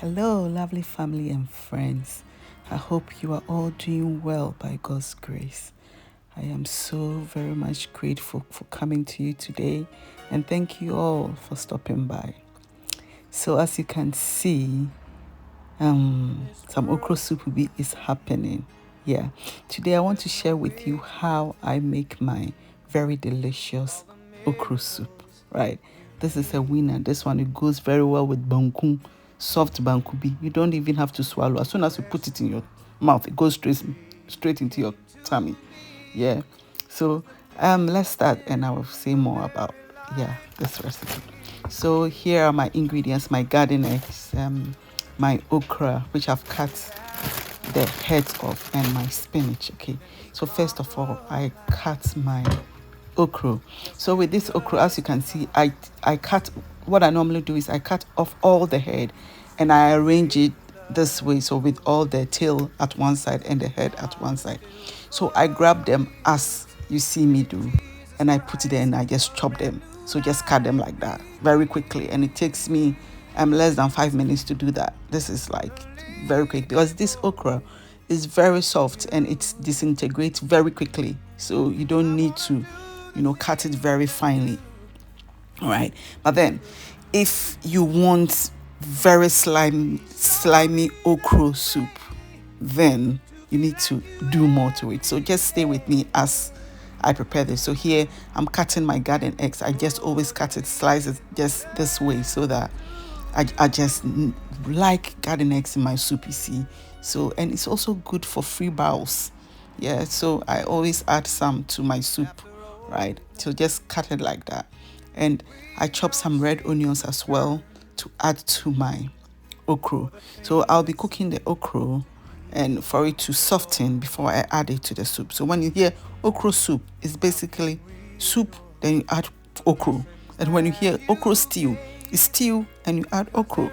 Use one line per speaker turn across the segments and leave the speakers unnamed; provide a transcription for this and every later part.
Hello, lovely family and friends. I hope you are all doing well by God's grace. I am so very much grateful for coming to you today, and thank you all for stopping by. So, as you can see, some okra soup is happening. Yeah, today I want to share with you how I make my very delicious okra soup. Right, this is a winner. This one, it goes very well with banku, soft bankubi. You don't even have to swallow. As soon as you put it in your mouth, it goes straight into your tummy. Yeah. So let's start, and I will say more about this recipe. So here are my ingredients: my garden eggs, my okra, which I've cut the heads off, and my spinach. Okay. So first of all, I cut my okra. So with this okra, as you can see, I cut. What I normally do is I cut off all the head, and I arrange it this way. So with all the tail at one side and the head at one side. So I grab them as you see me do, and I put it there and I just chop them. So just cut them like that very quickly, and it takes me less than 5 minutes to do that. This is like very quick because this okra is very soft and it disintegrates very quickly. So you don't need to, cut it very finely. All right. But then if you want very slimy okra soup, then you need to do more to it. So just stay with me as I prepare this. So here I'm cutting my garden eggs. I just always cut it, slice it just this way so that I just like garden eggs in my soup, you see. So, and it's also good for free bowels. Yeah, so I always add some to my soup, right? So just cut it like that. And I chop some red onions as well to add to my okra. So I'll be cooking the okra and for it to soften before I add it to the soup. So when you hear okra soup, it's basically soup, then you add okra. And when you hear okra stew, it's stew and you add okra.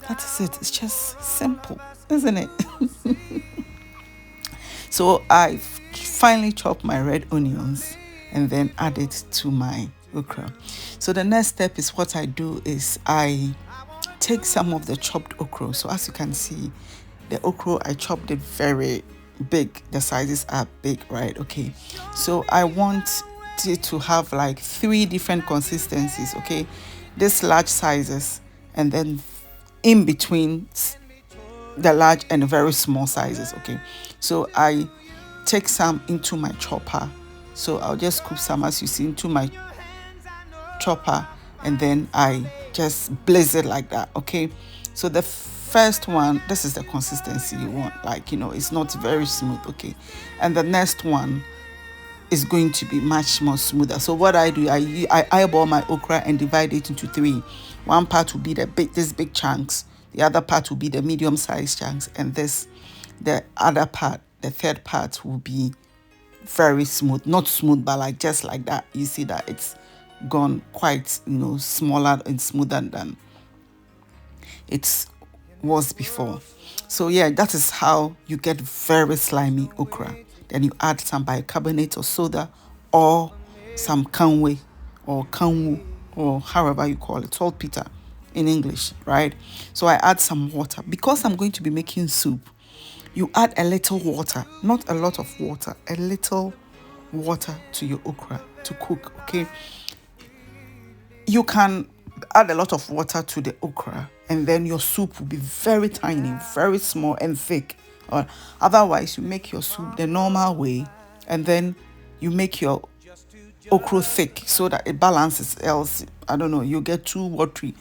That is it. It's just simple, isn't it? So I finally chop my red onions and then add it to my okra. So the next step is what I do is I take some of the chopped okra. So as you can see, the okra, I chopped it very big. The sizes are big, right? Okay. So I want it to have like 3 different consistencies, okay? These large sizes, and then in between the large and very small sizes, okay? So I take some into my chopper. So I'll just scoop some, as you see, into my chopper, and then I just blaze it like that, okay? So the first one, this is the consistency you want, like, it's not very smooth, okay? And the next one is going to be much more smoother. So what I do, I eyeball my okra and divide it into 3. One part will be these big chunks, the other part will be the medium sized chunks, and the other part, the third part, will be very smooth. Not smooth, but like just like that. You see that it's gone quite, smaller and smoother than it was before. So yeah, that is how you get very slimy okra. Then you add some bicarbonate or soda, or some kanwe or kanwu, or however you call it, saltpeter in English, right? So I add some water. Because I'm going to be making soup, you add a little water, not a lot of water, a little water to your okra to cook, okay? You can add a lot of water to the okra, and then your soup will be very tiny, very small and thick. Or otherwise, you make your soup the normal way, and then you make your okra thick so that it balances. Else, I don't know, you get too watery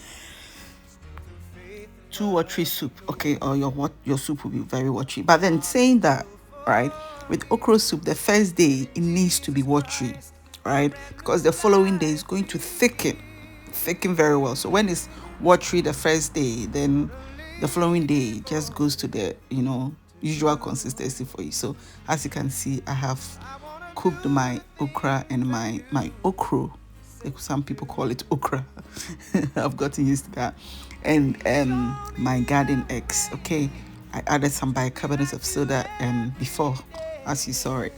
soup, okay? Or your soup will be very watery. But then saying that, right, with okra soup, the first day it needs to be watery, right? Because the following day is going to thicken very well. So when it's watery the first day, then the following day it just goes to the usual consistency for you. So as you can see, I have cooked my okra and my okra. Some people call it okra. I've gotten used to that. And my garden eggs, okay? I added some bicarbonate of soda before, as you saw it.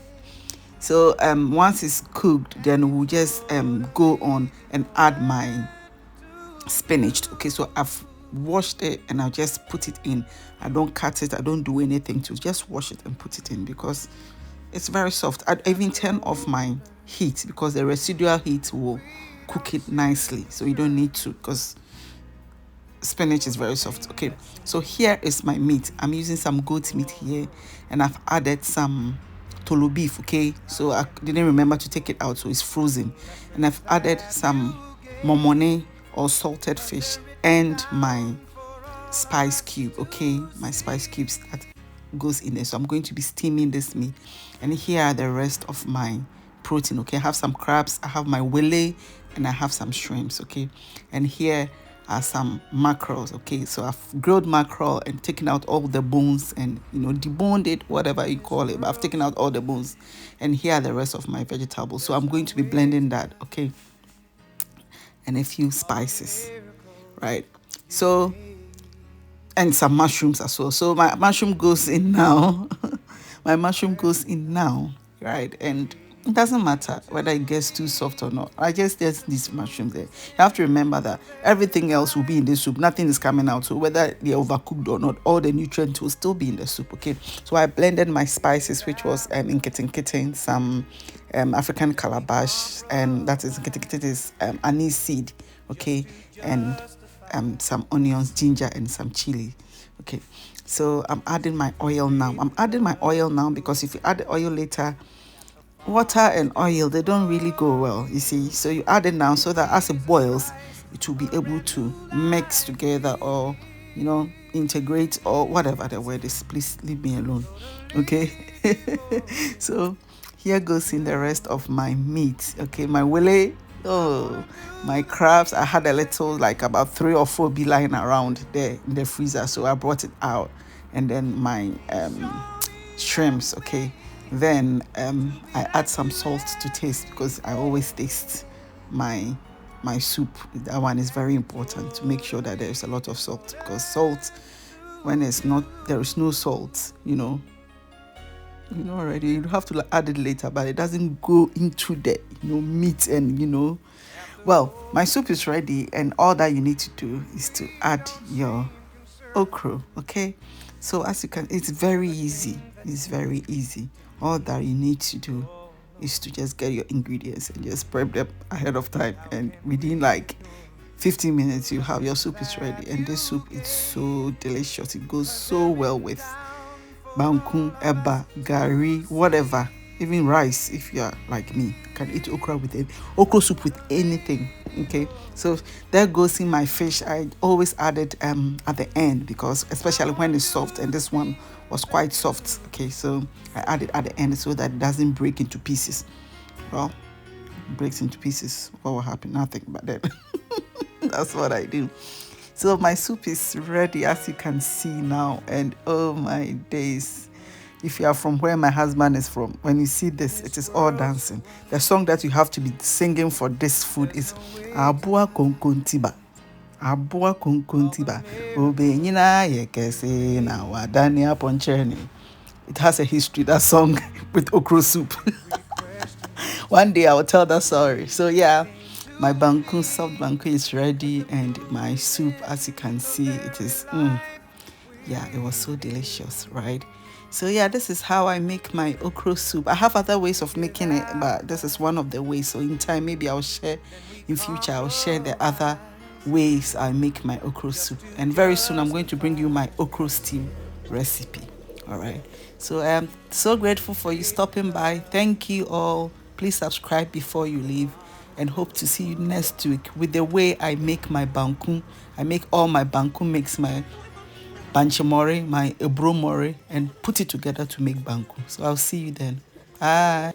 So once it's cooked, then we'll just go on and add my spinach. Okay, so I've washed it and I'll just put it in. I don't cut it, I don't do anything to just wash it and put it in because it's very soft. I'd even turn off my heat because the residual heat will cook it nicely. So you don't need to because spinach is very soft. Okay, so here is my meat. I'm using some goat meat here and I've added some tolo beef. Okay, so I didn't remember to take it out, so it's frozen. And I've added some momone or salted fish and my spice cube. Okay, my spice cubes that goes in there. So I'm going to be steaming this meat. And here are the rest of my protein. Okay, I have some crabs, I have my Wele, and I have some shrimps. Okay, and here are some mackerels. Okay, so I've grilled mackerel and taken out all the bones and deboned it, whatever you call it, but I've taken out all the bones. And here are the rest of my vegetables. So I'm going to be blending that. Okay, and a few spices, right? So, and some mushrooms as well. So my mushroom goes in now. My mushroom goes in now, right? And it doesn't matter whether it gets too soft or not. I just there's these mushrooms there. You have to remember that everything else will be in the soup. Nothing is coming out. So whether they're overcooked or not, all the nutrients will still be in the soup. Okay. So I blended my spices, which was kitten, some African calabash, and that is kitten is aniseed. Okay, and some onions, ginger, and some chili. Okay, so I'm adding my oil now. I'm adding my oil now because if you add the oil later, water and oil, they don't really go well, you see. So you add it now so that as it boils, it will be able to mix together or, integrate or whatever the word is. Please leave me alone. Okay. So here goes in the rest of my meat. Okay, my Wele. Oh, my crabs. I had a little, like about 3 or 4 be lying around there in the freezer. So I brought it out. And then my shrimps. Okay, then I add some salt to taste because I always taste my soup. That one is very important to make sure that there's a lot of salt, because salt, when there is no salt, already you have to add it later, but it doesn't go into the meat. And well, my soup is ready, and all that you need to do is to add your okra. Okay, so as you can, it's very easy. It's very easy. All that you need to do is to just get your ingredients and just prep them ahead of time, and within like 15 minutes you have your soup is ready. And this soup is so delicious. It goes so well with banku, eba, gari, whatever, even rice. If you are like me, can eat okra with it, okra soup with anything. Okay, so that goes in my fish. I always add it at the end, because especially when it's soft, and this one was quite soft. Okay, so I add it at the end so that it doesn't break into pieces. Well, it breaks into pieces, what will happen? Nothing, but then that's what I do. So my soup is ready, as you can see now. And oh my days, if you are from where my husband is from, when you see this, it is all dancing. The song that you have to be singing for this food is Abua Konkontiba. Abua Konkontiba. Obenyina yekese na wadania poncheni. It has a history, that song, with okra soup. One day I will tell that story. So yeah, my banku, soft banku is ready, and my soup, as you can see, it is, yeah, it was so delicious, right? So yeah, this is how I make my okra soup. I have other ways of making it, but this is one of the ways. So in time, maybe in future, I'll share the other ways I make my okra soup. And very soon, I'm going to bring you my okra steam recipe. All right. So I am so grateful for you stopping by. Thank you all. Please subscribe before you leave, and hope to see you next week with the way I make my banku. I make all my banku mix, my banchimori, my ebromori, and put it together to make banku. So I'll see you then. Bye.